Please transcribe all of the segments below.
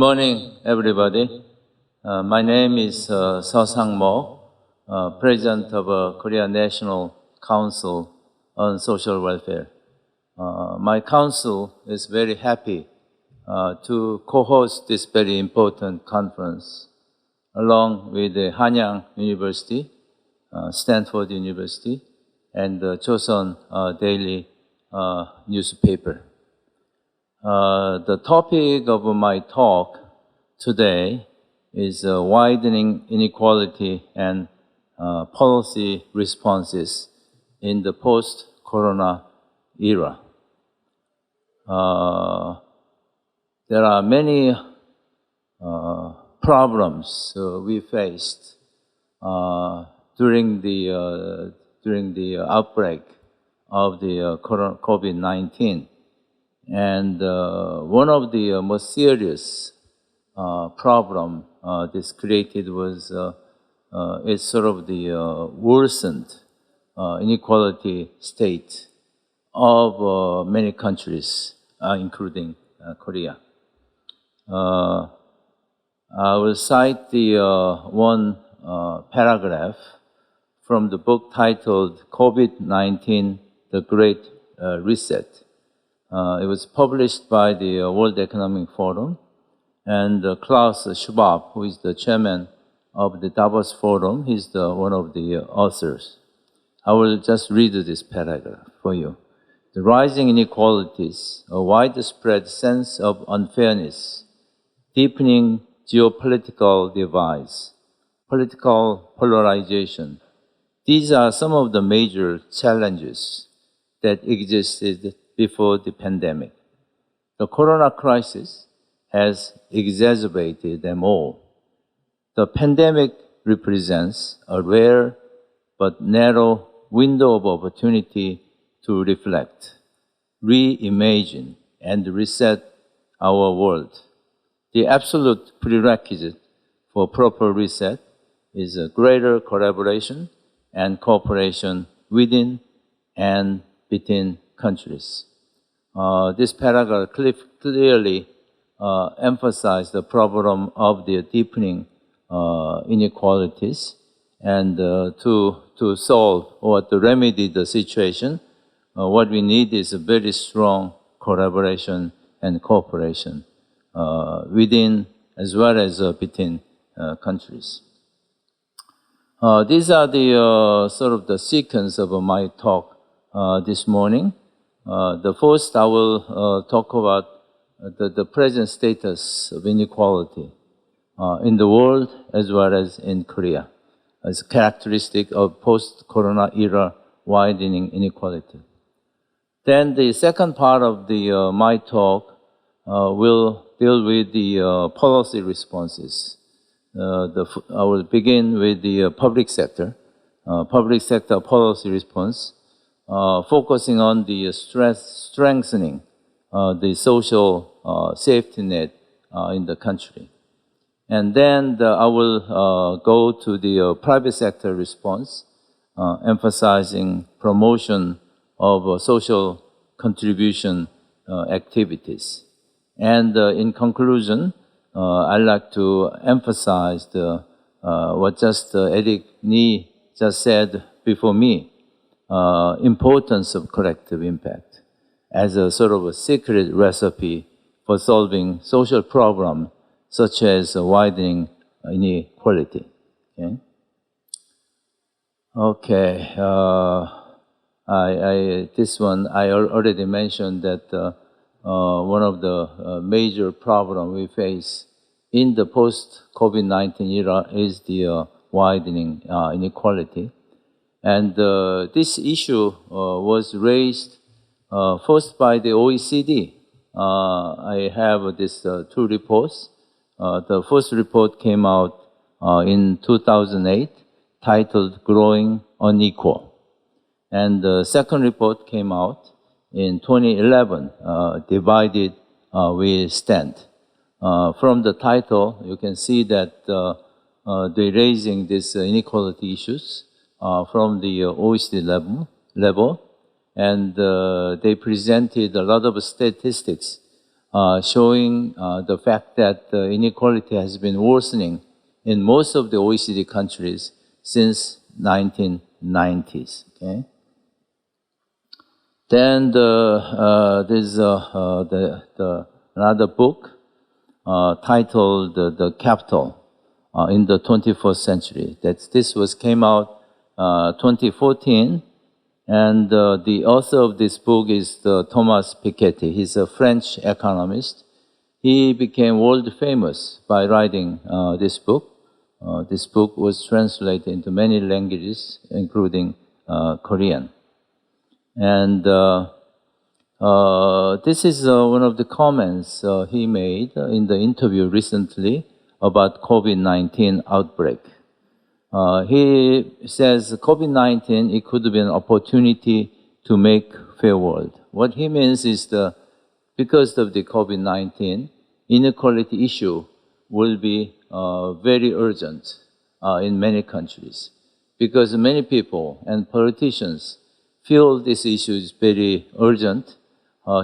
morning, everybody. My name is Sangmok, President of Korea National Council on Social Welfare. My council is very happy to co-host this very important conference along with the Hanyang University, Stanford University, and the Joseon Daily newspaper. The topic of my talk today is widening inequality and policy responses in the post-corona era. There are many problems we faced during the outbreak of the COVID-19. And one of the most serious problem this created was it's sort of the worsened inequality state of many countries, including Korea. I will cite the one paragraph from the book titled COVID-19, The Great Reset. It was published by the World Economic Forum, and Klaus Schwab, who is the chairman of the Davos Forum, he's one of the authors. I will just read this paragraph for you. The rising inequalities, a widespread sense of unfairness, deepening geopolitical divides, political polarization. These are some of the major challenges that existed before the pandemic. The corona crisis has exacerbated them all. The pandemic represents a rare but narrow window of opportunity to reflect, reimagine, and reset our world. The absolute prerequisite for proper reset is a greater collaboration and cooperation within and between countries. This paragraph clearly emphasized the problem of the deepening inequalities, and to solve or to remedy the situation, what we need is a very strong collaboration and cooperation within as well as between countries. These are the sort of the sequence of my talk this morning. The first, I will talk about the present status of inequality in the world as well as in Korea as a characteristic of post-corona era widening inequality. Then the second part of my talk will deal with the policy responses. I will begin with the public sector policy response, focusing on the strengthening the social safety net in the country. And then I will go to the private sector response, emphasizing promotion of social contribution activities. And in conclusion, I'd like to emphasize what just Eric Nee just said before me, importance of collective impact as a sort of a secret recipe for solving social problems such as widening inequality. Okay. This one I already mentioned that one of the major problems we face in the post-COVID-19 era is the widening inequality. And this issue was raised first by the OECD. I have these two reports. The first report came out in 2008, titled Growing Unequal. And the second report came out in 2011, Divided We Stand. From the title, you can see that they're raising these inequality issues from the OECD level, and they presented a lot of statistics showing the fact that the inequality has been worsening in most of the OECD countries since 1990s. Okay? Then there's another book titled The Capital in the 21st Century. This came out 2014, and the author of this book is Thomas Piketty. He's a French economist. He became world famous by writing this book. This book was translated into many languages, including Korean. And this is one of the comments he made in the interview recently about COVID-19 outbreak. He says COVID-19, it could be an opportunity to make fair world. What he means is because of the COVID-19, inequality issue will be very urgent in many countries, because many people and politicians feel this issue is very urgent.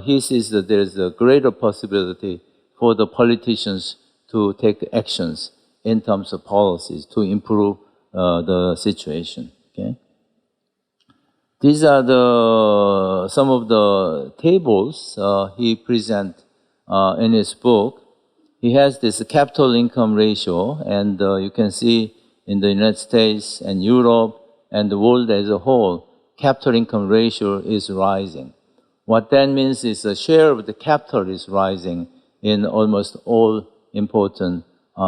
He says that there is a greater possibility for the politicians to take actions in terms of policies to improve the situation. Okay? These are some of the tables he presents in his book. He has this capital income ratio, and you can see in the United States and Europe and the world as a whole, capital income ratio is rising. What that means is the share of the capital is rising in almost all important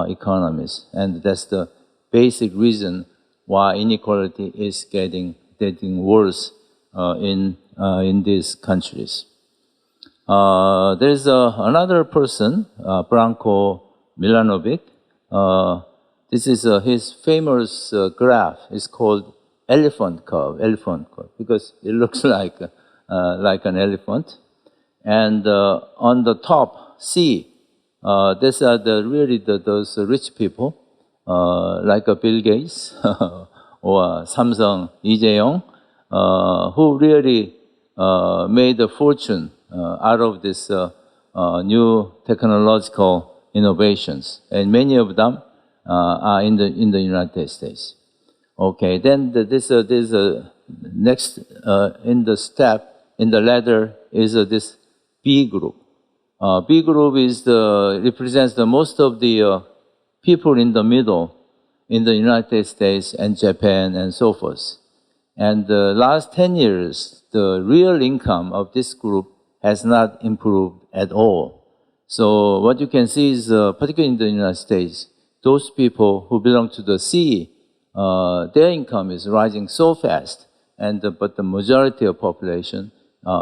economies, and that's the basic reason why inequality is getting worse in these countries. There's another person, Branko Milanovic. This is his famous graph. It's called elephant curve, because it looks like an elephant. And on the top, C, these are those rich people, like Bill Gates or Samsung Lee Jae-yong, who really made a fortune out of this new technological innovations, and many of them are in the United States. Okay, then there's a next in the ladder is this B group. B group represents the most of the people in the middle in the United States and Japan and so forth. And the last 10 years, the real income of this group has not improved at all. So what you can see is, particularly in the United States, those people who belong to the C, their income is rising so fast, but the majority of population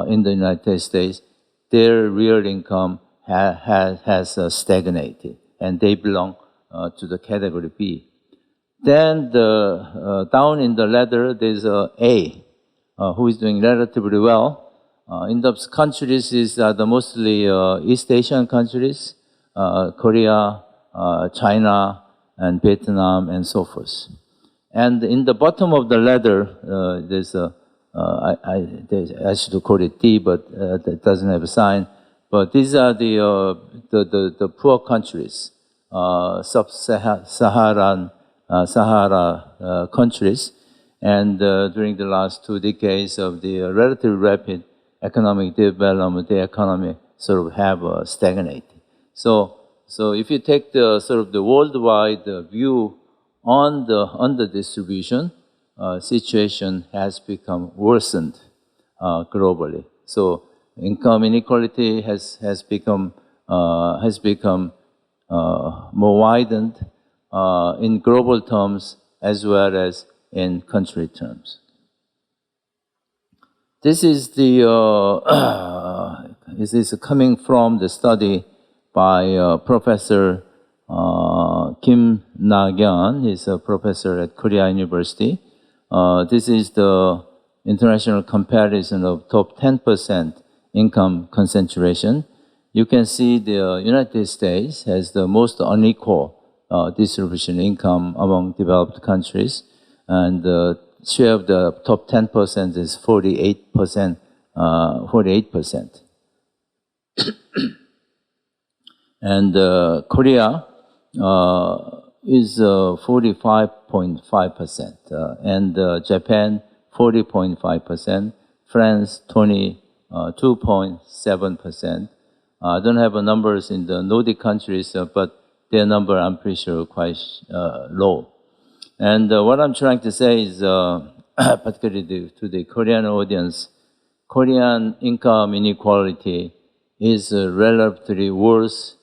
in the United States, their real income has stagnated, and they belong to the category B. Then down in the ladder, there's A, who is doing relatively well. In those countries, these are mostly East Asian countries, Korea, China, and Vietnam, and so forth. And in the bottom of the ladder, there's I should call it D, but it doesn't have a sign. But these are the poor countries, sub-Saharan Sahara countries, and during the last 2 decades of the relatively rapid economic development, the economy sort of have stagnated. So if you take the sort of the worldwide view on the distribution, situation has become worsened globally. So income inequality has become more widened in global terms as well as in country terms. This is this is coming from the study by Professor Kim Na-gyun. He's a professor at Korea University. This is the international comparison of top 10% income concentration. You can see the United States has the most unequal distribution income among developed countries, and the share of the top 10% is 48%. And Korea is 45.5%, and Japan 40.5%, France 22.7%. I don't have numbers in the Nordic countries, but their number I'm pretty sure quite low. And what I'm trying to say is, particularly to the Korean audience, Korean income inequality is relatively worse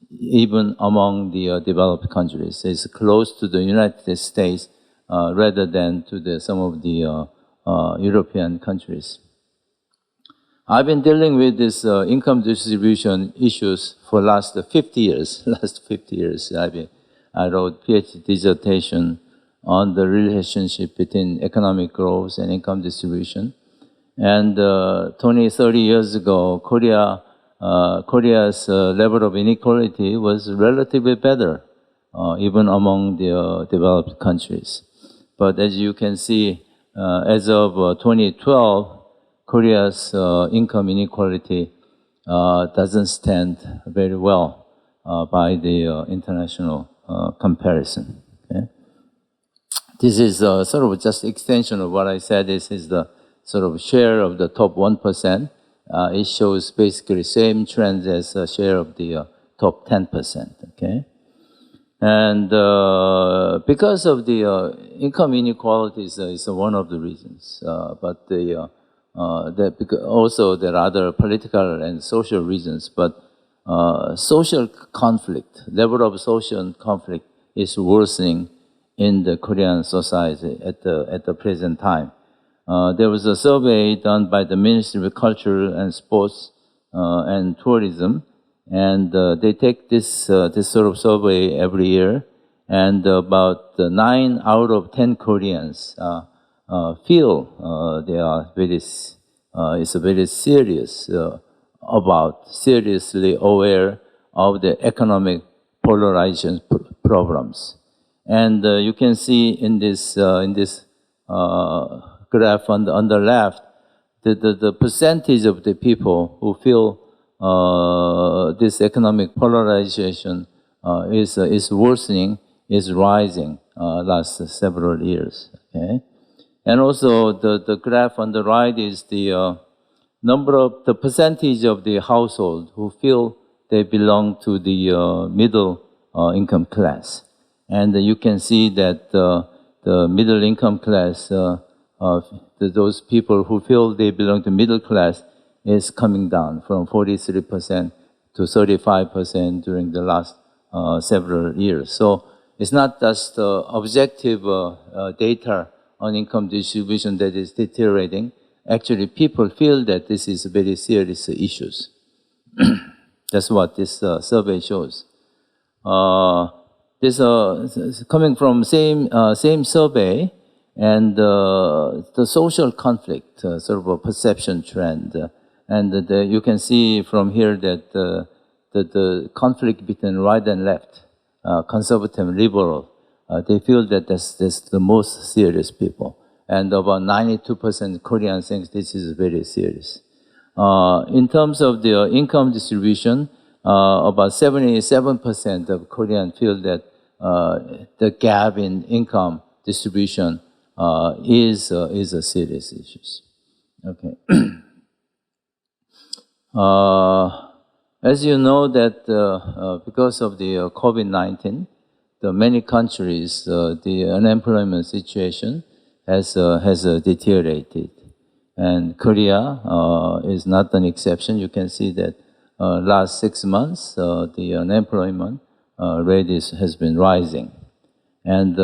even among the developed countries. It's close to the United States rather than to some of the European countries. I've been dealing with this income distribution issues for last 50 years. I wrote PhD dissertation on the relationship between economic growth and income distribution. And 20, 30 years ago, Korea's level of inequality was relatively better, even among the developed countries. But as you can see, as of 2012, Korea's income inequality doesn't stand very well by the international comparison. Okay? This is sort of just extension of what I said. This is the sort of share of the top 1%. It shows basically same trends as a share of the top 10%, okay? And because of the income inequality is one of the reasons, but also there are other political and social reasons, but social conflict, level of social conflict is worsening in the Korean society at the present time. There was a survey done by the Ministry of Culture and Sports and Tourism, and they take this sort of survey every year, and about 9 out of 10 Koreans feel they are very seriously aware of the economic polarization problems. And you can see in this graph on the left, the percentage of the people who feel this economic polarization is worsening, is rising last several years. Okay? And also the graph on the right is the the percentage of the household who feel they belong to the middle income class. And you can see that the middle income class, those people who feel they belong to middle class, is coming down from 43% to 35% during the last several years. So it's not just objective data on income distribution that is deteriorating. Actually, people feel that this is very serious issues. That's what this survey shows. This is coming from same survey, and the social conflict, sort of a perception trend, and you can see from here that the conflict between right and left, conservative and liberal, they feel that that's the most serious people, and about 92% Koreans think this is very serious. In terms of the income distribution, about 77% of Koreans feel that the gap in income distribution is a serious issue. Okay. As you know that because of the COVID-19, the many countries, the unemployment situation has deteriorated. And Korea is not an exception. You can see that last 6 months, the unemployment rate has been rising. And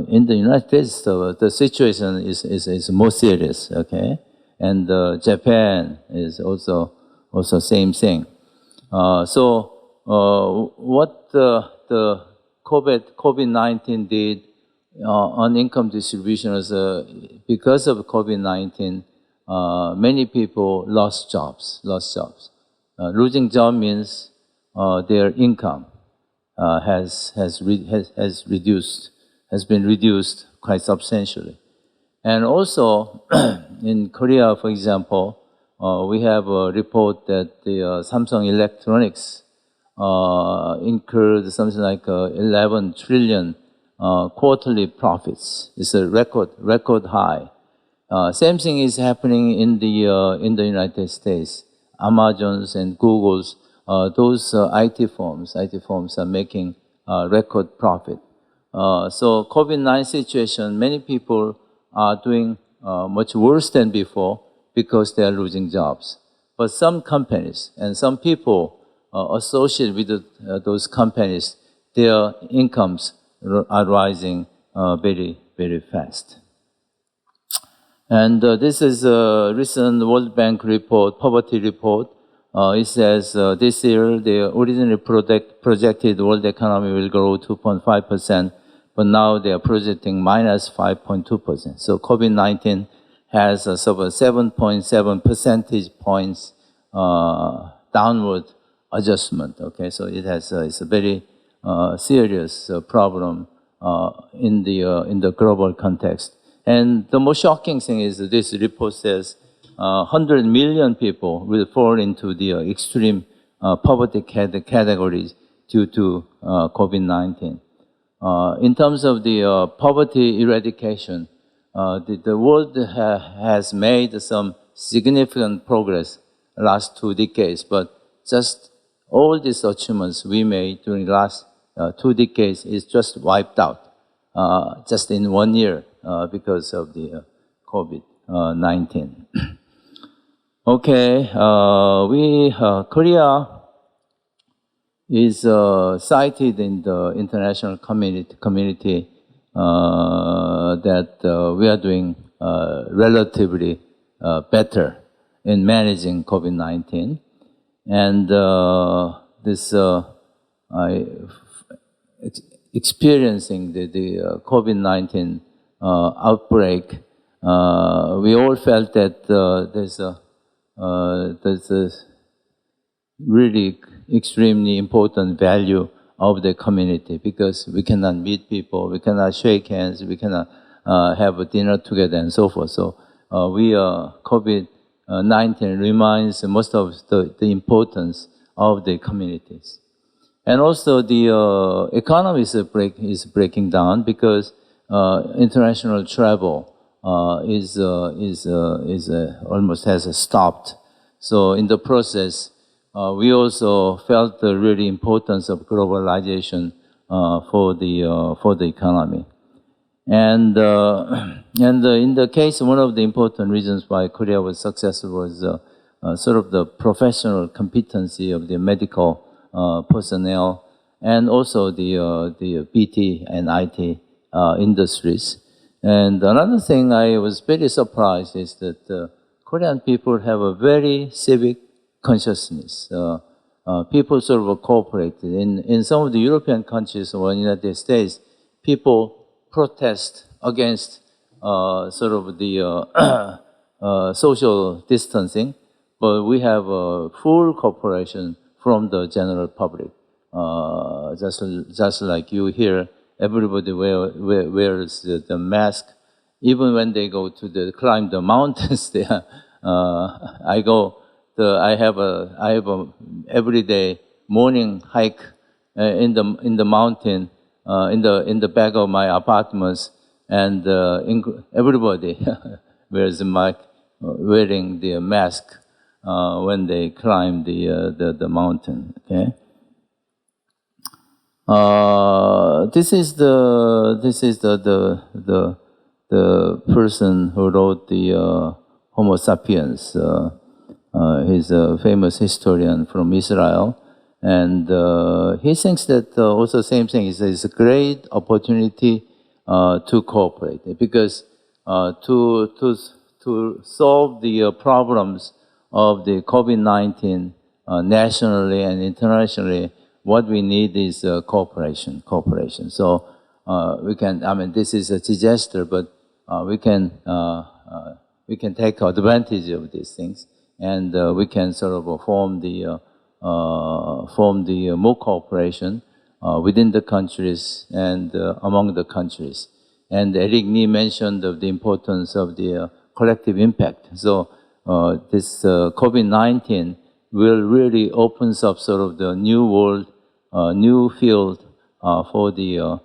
in the United States, the situation is more serious, okay? And Japan is also same thing. So what the COVID-19 did on income distribution is because of COVID-19, many people lost jobs. Losing job means their income has been reduced quite substantially. And also in Korea, for example, we have a report that the Samsung Electronics incurred something like 11 trillion quarterly profits. It's a record high. Same thing is happening in the United States. Amazon's and Google's, those IT firms are making record profit. So COVID-19 situation, many people are doing much worse than before because they are losing jobs. But some companies and some people associated with those companies, their incomes are rising very, very fast. And this is a recent World Bank report, poverty report. It says this year the originally projected world economy will grow 2.5%, but now they are projecting minus 5.2%. So COVID-19 has a sort of 7.7 percentage points downward adjustment. Okay, so it has it's a very serious problem in the global context. And the most shocking thing is that this report says 100 million people will fall into the extreme poverty categories due to COVID-19. In terms of the poverty eradication, the world has made some significant progress last 2 decades, but just all these achievements we made during the last 2 decades is just wiped out just in 1 year because of the COVID-19. Okay, Korea is cited in the international community that we are doing relatively better in managing COVID-19. And experiencing the COVID-19 outbreak, we all felt that there's a really extremely important value of the community, because we cannot meet people, we cannot shake hands, we cannot have a dinner together and so forth. So COVID-19 reminds most of the importance of the communities. And also the economy is breaking down because international travel is almost has stopped. So in the process, we also felt the really importance of globalization for the economy. And in the case, one of the important reasons why Korea was successful was sort of the professional competency of the medical personnel, and also the BT and IT industries. And another thing I was very surprised is that Korean people have a very civic consciousness. People sort of cooperated. In some of the European countries or United States, people protest against sort of the social distancing, but we have full cooperation from the general public. Just like you here, everybody wears the mask, even when they go to climb the mountains. There, I have a everyday morning hike in the mountain in the back of my apartments, and everybody wearing the mask when they climb the mountain. Okay. This is the person who wrote the Homo sapiens. He's a famous historian from Israel, and he thinks that also same thing is a great opportunity to cooperate, because to solve the problems of the COVID-19 nationally and internationally, what we need is cooperation. So we can, I mean, this is a disaster, but we can take advantage of these things, and we can sort of form the more cooperation within the countries and among the countries. And Eric Nee mentioned of the importance of the collective impact. So this COVID-19 will really opens up sort of the new world, new field for the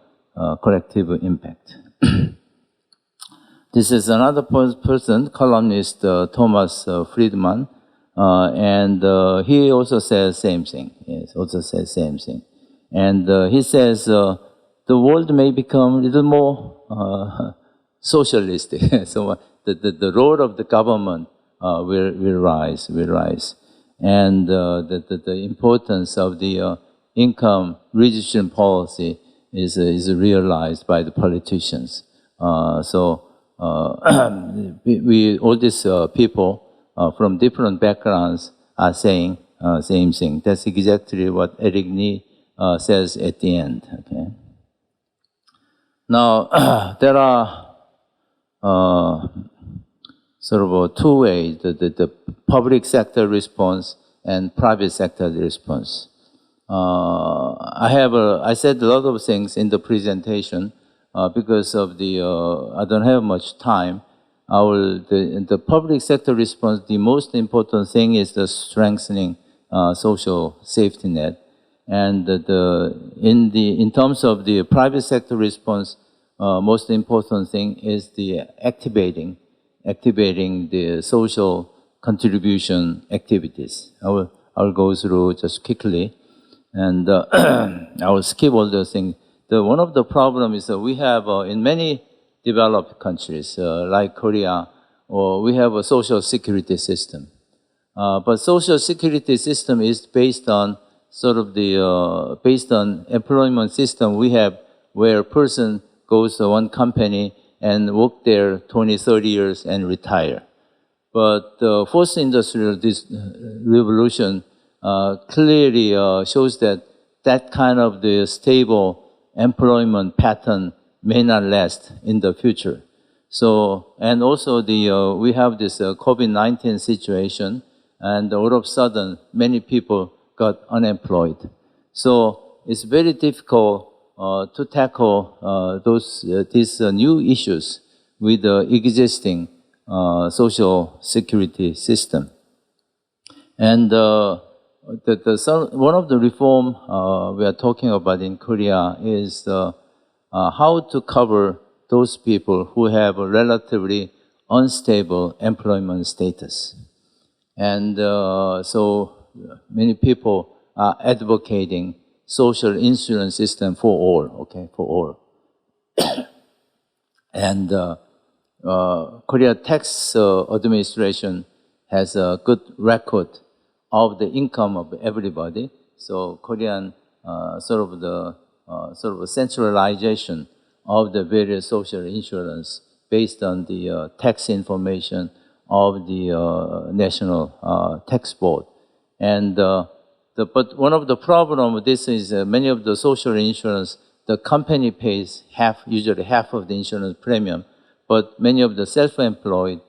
collective impact. This is another person, columnist Thomas Friedman, and he also says same thing. Yes, also says same thing, and he says the world may become a little more socialistic. So the role of the government will rise, and the importance of the income redistribution policy is realized by the politicians. We all these people from different backgrounds are saying same thing. That's exactly what Eric Nee says at the end. Okay. Now there are sort of two ways: the public sector response and private sector response. I said a lot of things in the presentation. Because of the, I don't have much time, the public sector response, the most important thing is the strengthening social safety net. And in terms of the private sector response, most important thing is the activating the social contribution activities. I will go through just quickly, and I will skip all those things. One of the problems is that we have, in many developed countries, like Korea, we have a social security system. But social security system is based on sort of based on employment system we have, where a person goes to one company and work there 20, 30 years and retire. But the fourth industrial revolution clearly shows that kind of the stable employment pattern may not last in the future. So, and also we have this COVID-19 situation, and all of a sudden, many people got unemployed. So it's very difficult to tackle these new issues with the existing social security system. And one of the reform we are talking about in Korea is how to cover those people who have a relatively unstable employment status. And so many people are advocating social insurance system for all, okay, for all. And Korea Tax Administration has a good record of the income of everybody. So Korean sort of centralization of the various social insurance based on the tax information of the National Tax Board. And but one of the problem with this is many of the social insurance, the company pays usually half of the insurance premium, but many of the self-employed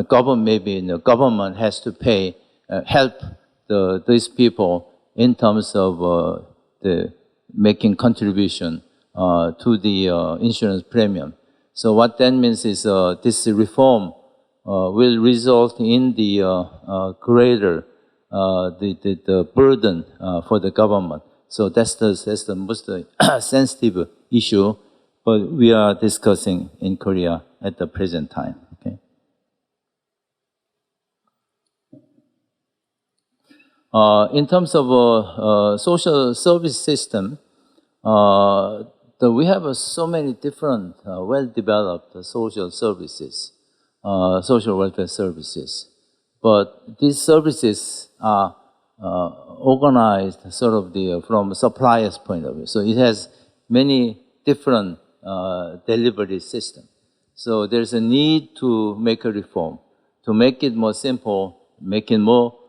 government, maybe the government has to pay, help these people in terms of making contribution to the insurance premium. So what that means is this reform will result in the greater the burden for the government. So that's the most sensitive issue, but we are discussing in Korea at the present time. Okay. In terms of social service system, we have so many different well-developed social services, social welfare services, but these services are organized sort of from a supplier's point of view. So it has many different delivery systems. So there's a need to make a reform, to make it more simple, make it more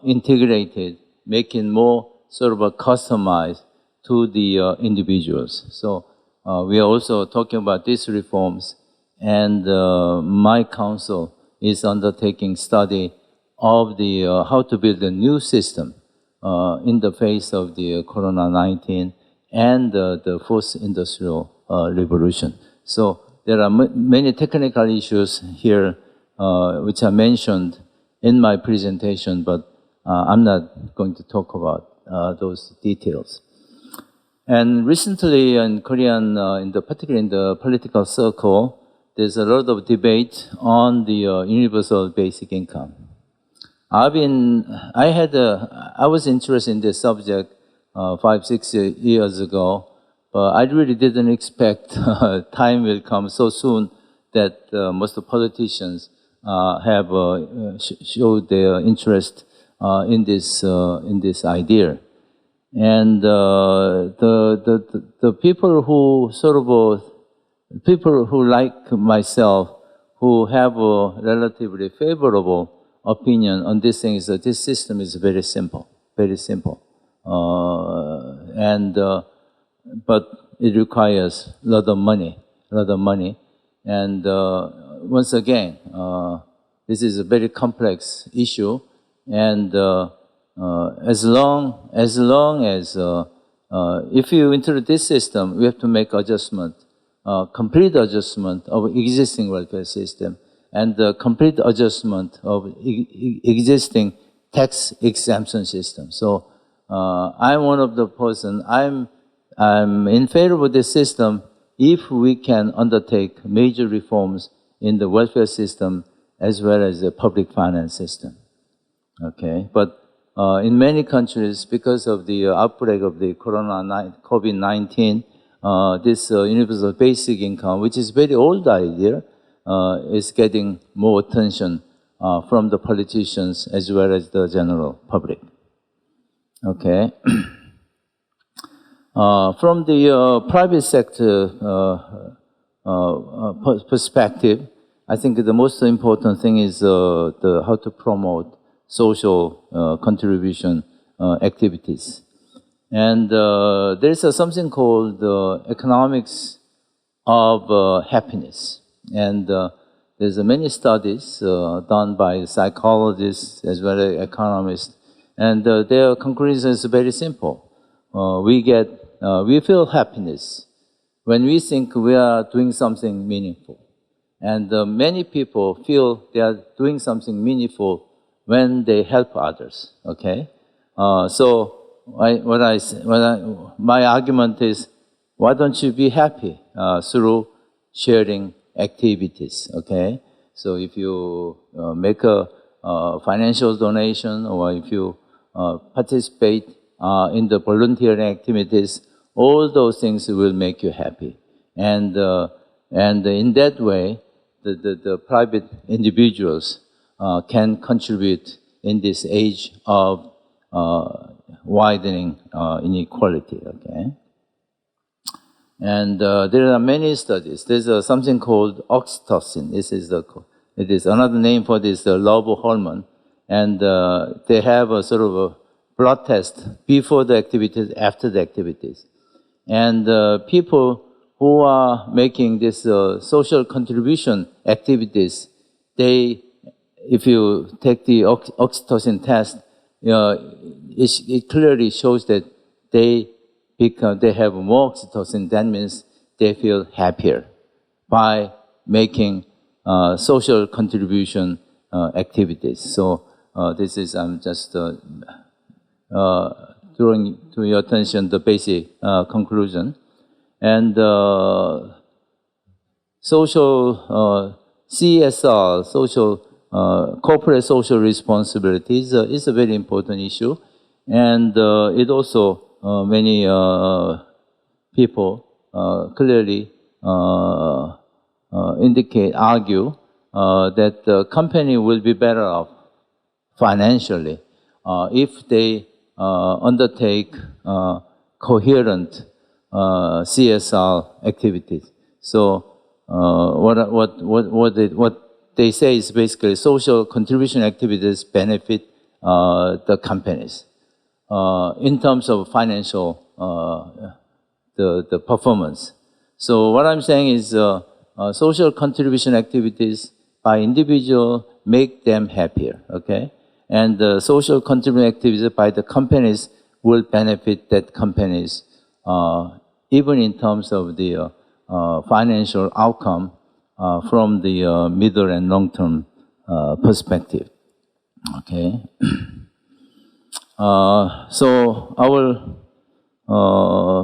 integrated, make it more sort of customized to the individuals. So we are also talking about these reforms, and my council is undertaking study of the how to build a new system in the face of the Corona-19 and the fourth industrial revolution. So there are many technical issues here which I mentioned in my presentation, but I'm not going to talk about those details. And recently in Korean, particularly in the political circle, there's a lot of debate on the universal basic income. I was interested in this subject 5-6 years ago, but I really didn't expect time will come so soon that most of the politicians have showed their interest in this idea. And the people who people who like myself, who have a relatively favorable opinion on this thing, is that this system is very simple, very simple. But it requires a lot of money. And once again, this is a very complex issue, and as long as if you introduce this system, we have to make adjustment, complete adjustment of existing welfare system, and the complete adjustment of existing tax exemption system. So I'm one of the person. I'm in favor of this system if we can undertake major reforms in the welfare system as well as the public finance system. Okay, but in many countries, because of the outbreak of the COVID-19, this universal basic income, which is a very old idea, is getting more attention from the politicians as well as the general public. Okay. From the private sector perspective, I think the most important thing is how to promote social contribution activities. And there is something called economics of happiness. And there's many studies done by psychologists as well as economists. And their conclusion is very simple. We feel happiness when we think we are doing something meaningful. And many people feel they are doing something meaningful when they help others, okay? So my argument is, why don't you be happy through sharing activities, okay? So if you make a financial donation, or if you participate in the volunteering activities, all those things will make you happy. And in that way, the private individuals can contribute in this age of widening inequality, okay? And there are many studies. There's something called oxytocin. It is another name for this love hormone. And they have a sort of a blood test before the activities, after the activities. And people who are making this social contribution activities, if you take the oxytocin test, it clearly shows that they have more oxytocin. That means they feel happier by making social contribution activities. So this is, I'm just drawing to your attention the basic conclusion. And social CSR, corporate social responsibility is a very important issue. And it also, many people clearly argue that the company will be better off financially if they undertake coherent CSR activities. So what they say is basically social contribution activities benefit the companies in terms of financial the performance. So what I'm saying is social contribution activities by individual make them happier, okay? And social contribution activities by the companies will benefit that companies even in terms of the financial outcome from the middle and long-term perspective. Okay. So I will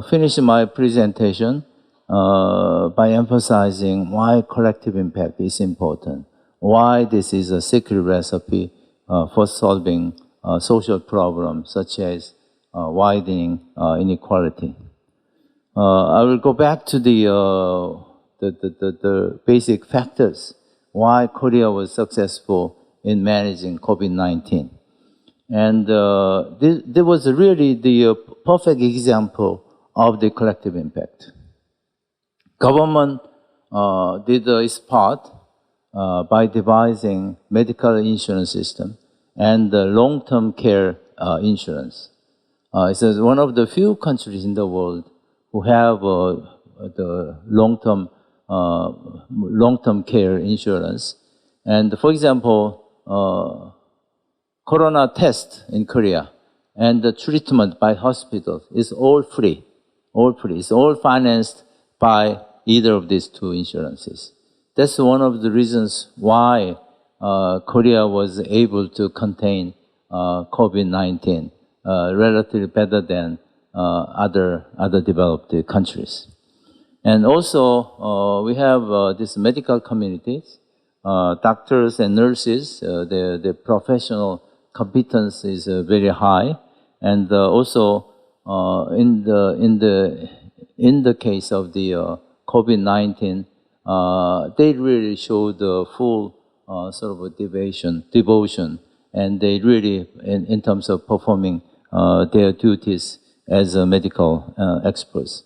finish my presentation by emphasizing why collective impact is important, why this is a secret recipe for solving social problems such as widening inequality. I will go back to the basic factors why Korea was successful in managing COVID-19. And this was really the perfect example of the collective impact. Government did its part by devising medical insurance system and the long-term care insurance. It's one of the few countries in the world who have the long-term care insurance. And for example, corona test in Korea and the treatment by hospitals is all free, all free. It's all financed by either of these two insurances. That's one of the reasons why Korea was able to contain COVID-19 relatively better than other developed countries. And also, we have these medical communities, doctors and nurses, their professional competence is very high. And also, in the case of the COVID-19, they really showed the full sort of devotion, and they really, in terms of performing their duties as medical experts.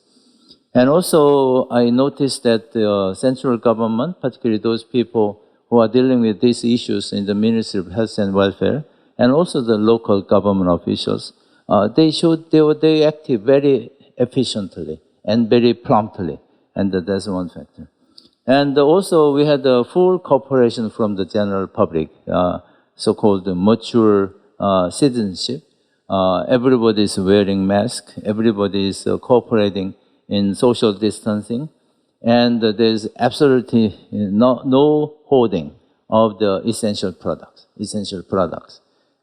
And also, I noticed that the central government, particularly those people who are dealing with these issues in the Ministry of Health and Welfare, and also the local government officials, they acted very efficiently and very promptly, and that's one factor. And also, we had a full cooperation from the general public, so-called mature citizenship. Everybody is wearing masks, everybody is cooperating in social distancing, and there's absolutely no hoarding of the essential products.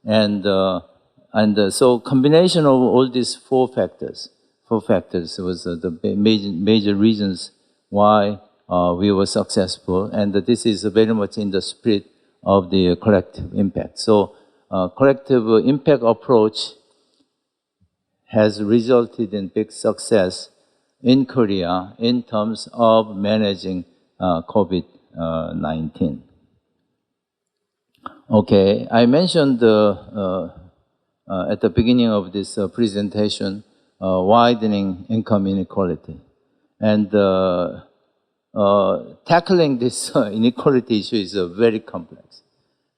And so combination of all these four factors was the major reasons why we were successful, and this is very much in the spirit of the collective impact. So collective impact approach has resulted in big success in Korea in terms of managing COVID-19. Okay, I mentioned at the beginning of this presentation widening income inequality. And tackling this inequality issue is very complex.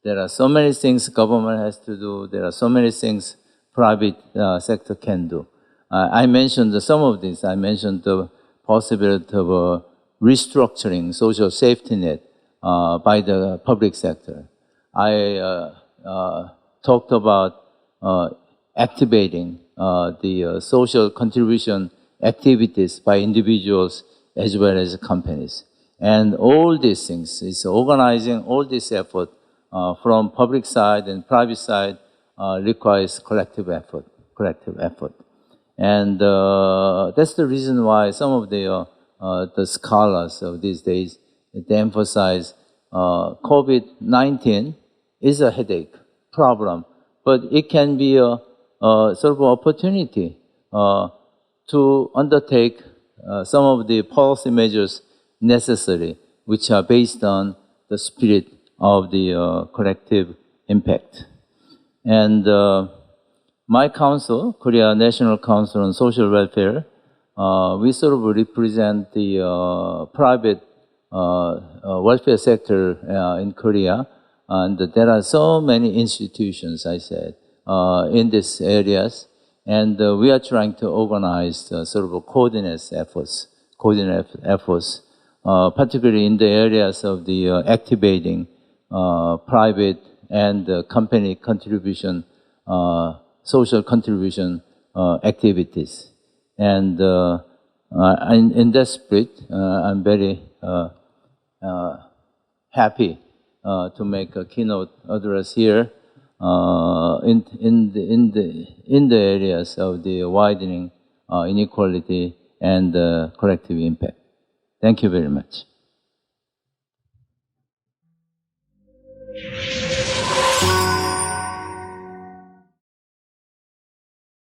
There are so many things government has to do. There are so many things private sector can do. I mentioned some of this. I mentioned the possibility of restructuring social safety net by the public sector. I talked about activating the social contribution activities by individuals as well as companies. And all these things is organizing all this effort from public side and private side requires collective effort. And that's the reason why some of the scholars of these days, they emphasize COVID-19 is a headache problem, but it can be a sort of opportunity to undertake some of the policy measures necessary, which are based on the spirit of the collective impact. And my council, Korea National Council on Social Welfare, we sort of represent the private welfare sector in Korea. And there are so many institutions, I said, in these areas. And we are trying to organize sort of coordinate efforts, particularly in the areas of the activating private and company contribution, social contribution activities. And in that spirit, I'm very happy to make a keynote address here in the areas of the widening inequality and collective impact. Thank you very much.